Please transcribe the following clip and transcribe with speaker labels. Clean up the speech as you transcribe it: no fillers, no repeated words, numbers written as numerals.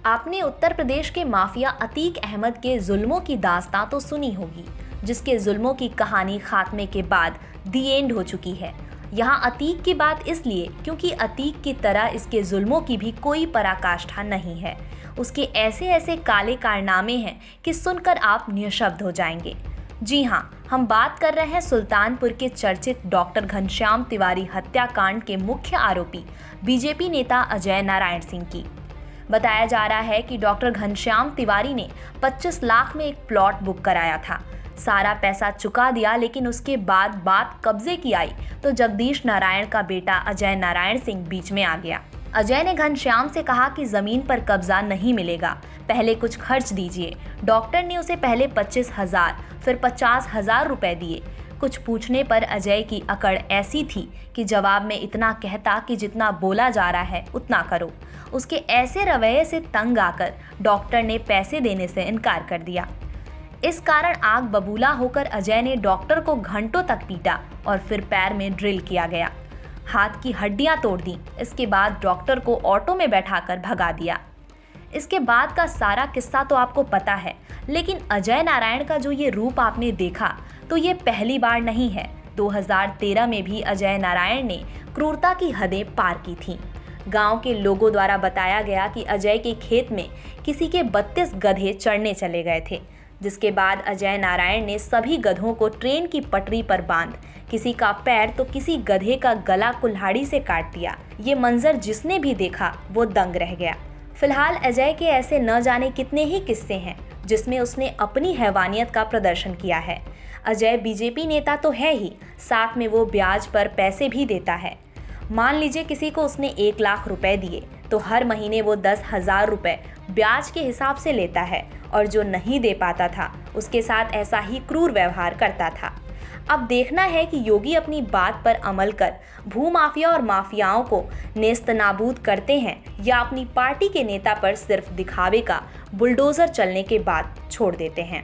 Speaker 1: आपने उत्तर प्रदेश के माफिया अतीक अहमद के जुल्मों की दास्तां तो सुनी होगी, जिसके जुल्मों की कहानी खात्मे के बाद दी एंड हो चुकी है। यहाँ अतीक की बात इसलिए क्योंकि अतीक की तरह इसके जुल्मों की भी कोई पराकाष्ठा नहीं है। उसके ऐसे ऐसे काले कारनामे हैं कि सुनकर आप निशब्द हो जाएंगे। जी हाँ, हम बात कर रहे हैं सुल्तानपुर के चर्चित डॉक्टर घनश्याम तिवारी हत्याकांड के मुख्य आरोपी बीजेपी नेता अजय नारायण सिंह की। बताया जा रहा है कि डॉक्टर घनश्याम तिवारी ने 25 लाख में एक प्लॉट बुक कराया था। सारा पैसा चुका दिया, लेकिन उसके बाद बात कब्जे की आई तो जगदीश नारायण का बेटा अजय नारायण सिंह बीच में आ गया। अजय ने घनश्याम से कहा कि जमीन पर कब्जा नहीं मिलेगा, पहले कुछ खर्च दीजिए। डॉक्टर ने उसे पहले 25,000 फिर 50,000 रुपए दिए। कुछ पूछने पर अजय की अकड़ ऐसी थी कि जवाब में इतना कहता कि जितना बोला जा रहा है उतना करो। उसके ऐसे रवैये से तंग आकर डॉक्टर ने पैसे देने से इनकार कर दिया। इस कारण आग बबूला होकर अजय ने डॉक्टर को घंटों तक पीटा और फिर पैर में ड्रिल किया गया। हाथ की हड्डियां तोड़ दी। इसके बाद डॉक्टर को ऑटो में बैठाकर भगा दिया। इसके बाद का सारा किस्सा तो आपको पता है, लेकिन अजय नारायण का जो ये रूप आपने देखा तो ये पहली बार नहीं है। 2013 में भी अजय नारायण ने क्रूरता की हदें पार की थीं। गांव के लोगों द्वारा बताया गया कि अजय के खेत में किसी के 32 गधे चढ़ने चले गए थे, जिसके बाद अजय नारायण ने सभी गधों को ट्रेन की पटरी पर बांध किसी का पैर तो किसी गधे का गला कुल्हाड़ी से काट दिया। ये मंजर जिसने भी देखा वो दंग रह गया। फिलहाल अजय के ऐसे न जाने कितने ही किस्से हैं जिसमें उसने अपनी हैवानियत का प्रदर्शन किया है। अजय बीजेपी नेता तो है ही, साथ में वो ब्याज पर पैसे भी देता है। मान लीजिए किसी को उसने 1 लाख रुपए दिए तो हर महीने वो 10,000 रुपए ब्याज के हिसाब से लेता है, और जो नहीं दे पाता था उसके साथ ऐसा ही क्रूर व्यवहार करता था। अब देखना है कि योगी अपनी बात पर अमल कर भूमाफिया और माफियाओं को नेस्तनाबूद करते हैं या अपनी पार्टी के नेता पर सिर्फ दिखावे का बुलडोजर चलने के बाद छोड़ देते हैं।